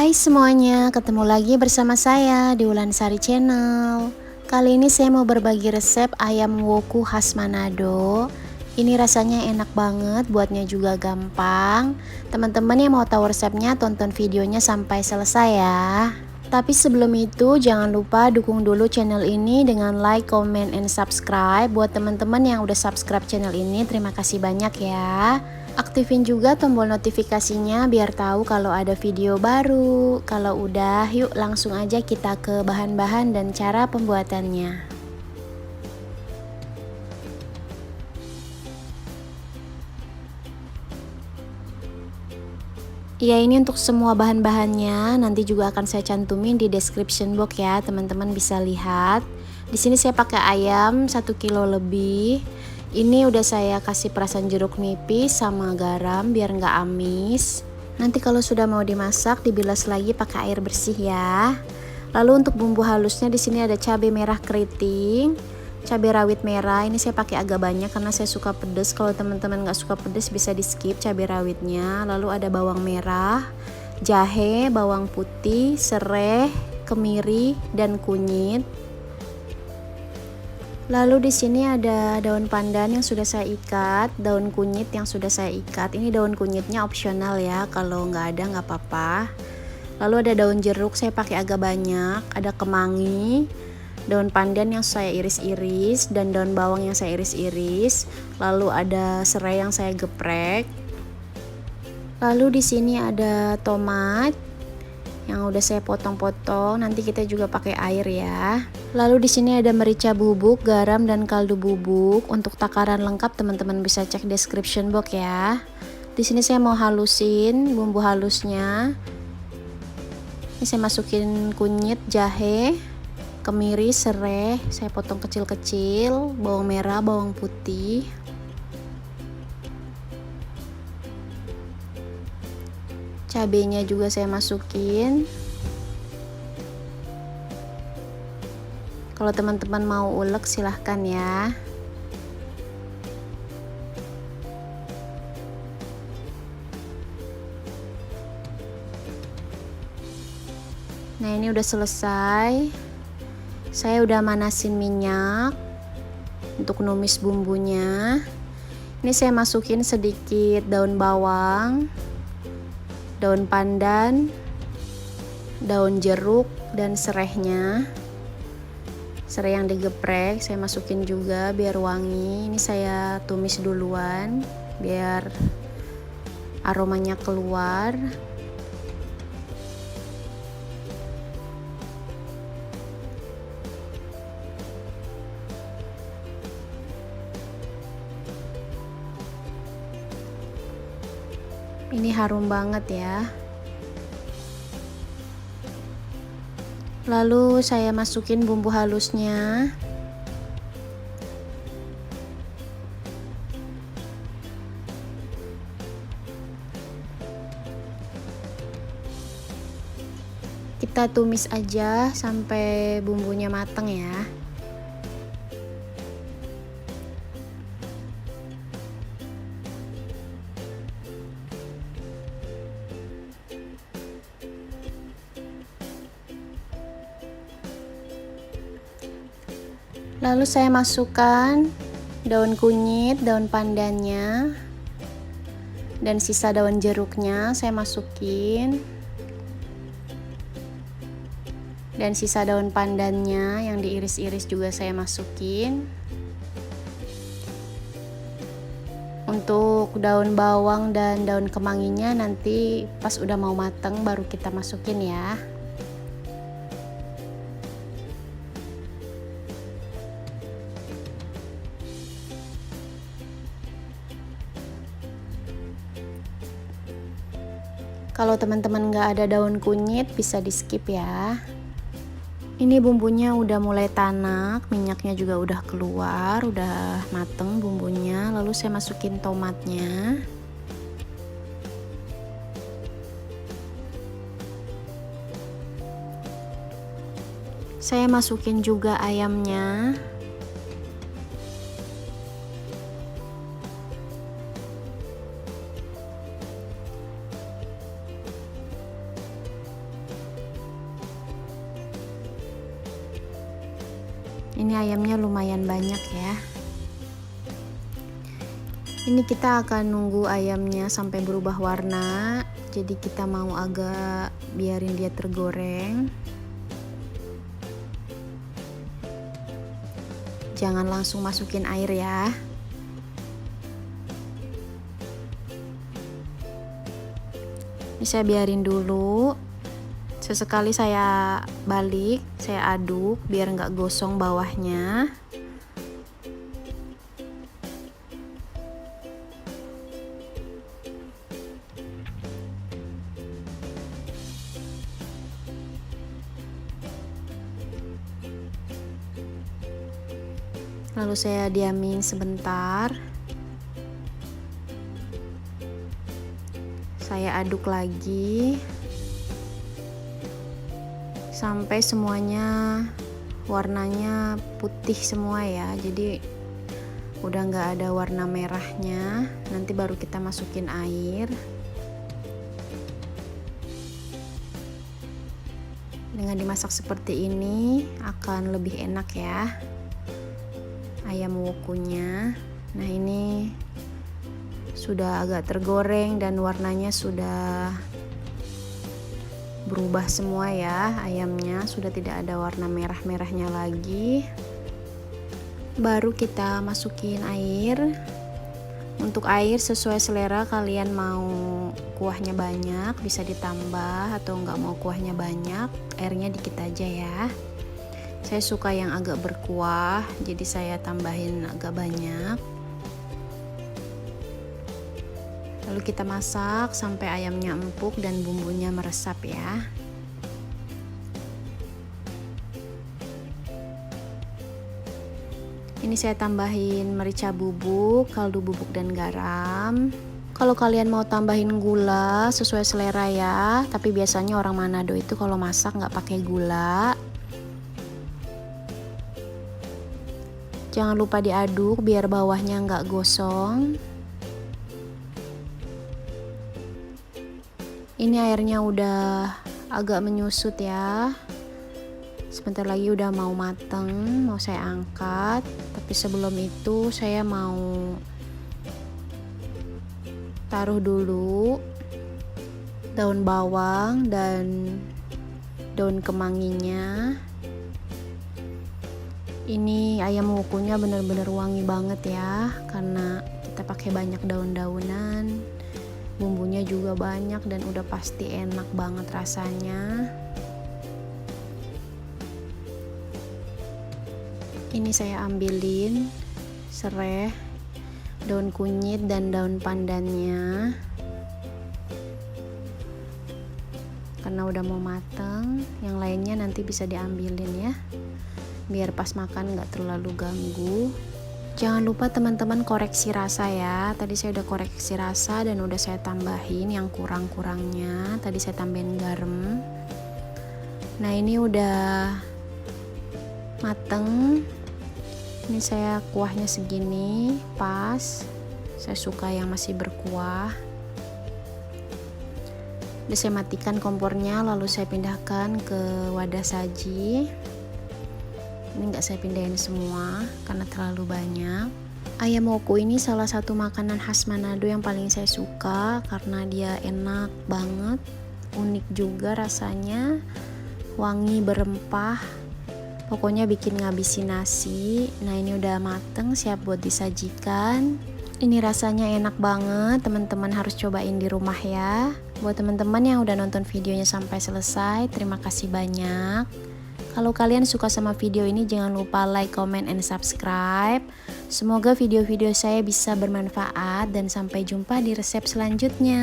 Hai semuanya, ketemu lagi bersama saya di Wulansari Channel. Kali ini saya mau berbagi resep ayam woku khas Manado. Ini rasanya enak banget, buatnya juga gampang. Teman-teman yang mau tahu resepnya, tonton videonya sampai selesai ya. Tapi sebelum itu, jangan lupa dukung dulu channel ini dengan like, comment, and subscribe. Buat teman-teman yang udah subscribe channel ini, terima kasih banyak ya. Aktifin juga tombol notifikasinya biar tahu kalau ada video baru. Kalau udah, yuk langsung aja kita ke bahan-bahan dan cara pembuatannya. Ya, ini untuk semua bahan-bahannya nanti juga akan saya cantumin di description box ya, teman-teman bisa lihat. Di sini saya pakai ayam 1 kilo lebih. Ini udah saya kasih perasan jeruk nipis sama garam biar nggak amis. Nanti kalau sudah mau dimasak dibilas lagi pakai air bersih ya. Lalu untuk bumbu halusnya di sini ada cabai merah keriting, cabai rawit merah. Ini saya pakai agak banyak karena saya suka pedas. Kalau teman-teman nggak suka pedas bisa di skip cabai rawitnya. Lalu ada bawang merah, jahe, bawang putih, serai, kemiri, dan kunyit. Lalu di sini ada daun pandan yang sudah saya ikat, daun kunyit yang sudah saya ikat. Ini daun kunyitnya opsional ya, kalau nggak ada nggak apa-apa. Lalu ada daun jeruk, saya pakai agak banyak. Ada kemangi, daun pandan yang saya iris-iris, dan daun bawang yang saya iris-iris. Lalu ada serai yang saya geprek. Lalu di sini ada tomat yang udah saya potong-potong. Nanti kita juga pakai air ya. Lalu di sini ada merica bubuk, garam, dan kaldu bubuk. Untuk takaran lengkap teman-teman bisa cek description box ya. Di sini saya mau halusin bumbu halusnya. Ini saya masukin kunyit, jahe, kemiri, serai, saya potong kecil-kecil, bawang merah, bawang putih. Cabenya juga saya masukin. Kalau teman-teman mau ulek silahkan ya. Nah, ini udah selesai. Saya udah manasin minyak untuk numis bumbunya. Ini saya masukin sedikit daun bawang, daun pandan, daun jeruk, dan serainya. Serai yang digeprek saya masukin juga biar wangi. Ini saya tumis duluan biar aromanya keluar. Ini harum banget ya. Lalu saya masukin bumbu halusnya. Kita tumis aja sampai bumbunya mateng ya. Lalu saya masukkan daun kunyit, daun pandannya, dan sisa daun jeruknya saya masukin. Dan sisa daun pandannya yang diiris-iris juga saya masukin. Untuk daun bawang dan daun kemanginya nanti pas udah mau mateng baru kita masukin ya. Kalau teman-teman nggak ada daun kunyit bisa di skip ya. Ini bumbunya udah mulai tanak, minyaknya juga udah keluar, udah mateng bumbunya. Lalu saya masukin tomatnya. Saya masukin juga ayamnya. Ini ayamnya lumayan banyak ya. Ini kita akan nunggu ayamnya sampai berubah warna. Jadi kita mau agak biarin dia tergoreng. Jangan langsung masukin air ya. Ini saya biarin dulu. Sesekali saya balik, saya aduk biar nggak gosong bawahnya. Lalu saya diamin sebentar. Saya aduk lagi sampai semuanya warnanya putih semua ya, jadi udah nggak ada warna merahnya. Nanti baru kita masukin air. Dengan dimasak seperti ini akan lebih enak ya ayam wokunya. Nah, ini sudah agak tergoreng dan warnanya sudah berubah semua ya, ayamnya sudah tidak ada warna merah-merahnya lagi. Baru kita masukin air. Untuk air sesuai selera, kalian mau kuahnya banyak bisa ditambah, atau nggak mau kuahnya banyak, airnya dikit aja ya. Saya suka yang agak berkuah, jadi saya tambahin agak banyak. Lalu kita masak sampai ayamnya empuk dan bumbunya meresap ya. Ini saya tambahin merica bubuk, kaldu bubuk dan garam. Kalau kalian mau tambahin gula sesuai selera ya, tapi biasanya orang Manado itu kalau masak nggak pakai gula. Jangan lupa diaduk biar bawahnya nggak gosong. Ini airnya udah agak menyusut ya. Sebentar lagi udah mau mateng, mau saya angkat. Tapi sebelum itu saya mau taruh dulu daun bawang dan daun kemanginya. Ini ayam wokunya bener-bener wangi banget ya, karena kita pakai banyak daun-daunan. Bumbunya juga banyak dan udah pasti enak banget rasanya. Ini saya ambilin serai, daun kunyit dan daun pandannya. Karena udah mau mateng, yang lainnya nanti bisa diambilin ya. Biar pas makan nggak terlalu ganggu. Jangan lupa teman-teman koreksi rasa ya. Tadi saya udah koreksi rasa dan udah saya tambahin yang kurang-kurangnya. Tadi saya tambahin garam. Nah, ini udah mateng. Ini saya kuahnya segini, pas. Saya suka yang masih berkuah. Udah saya matikan kompornya, lalu saya pindahkan ke wadah saji. Ini nggak saya pindahin semua karena terlalu banyak. Ayam woku ini salah satu makanan khas Manado yang paling saya suka karena dia enak banget, unik juga rasanya, wangi berempah, pokoknya bikin ngabisin nasi. Nah, ini udah mateng, siap buat disajikan. Ini rasanya enak banget, teman-teman harus cobain di rumah ya. Buat teman-teman yang udah nonton videonya sampai selesai, terima kasih banyak. Kalau kalian suka sama video ini, jangan lupa like, comment, and subscribe. Semoga video-video saya bisa bermanfaat dan sampai jumpa di resep selanjutnya.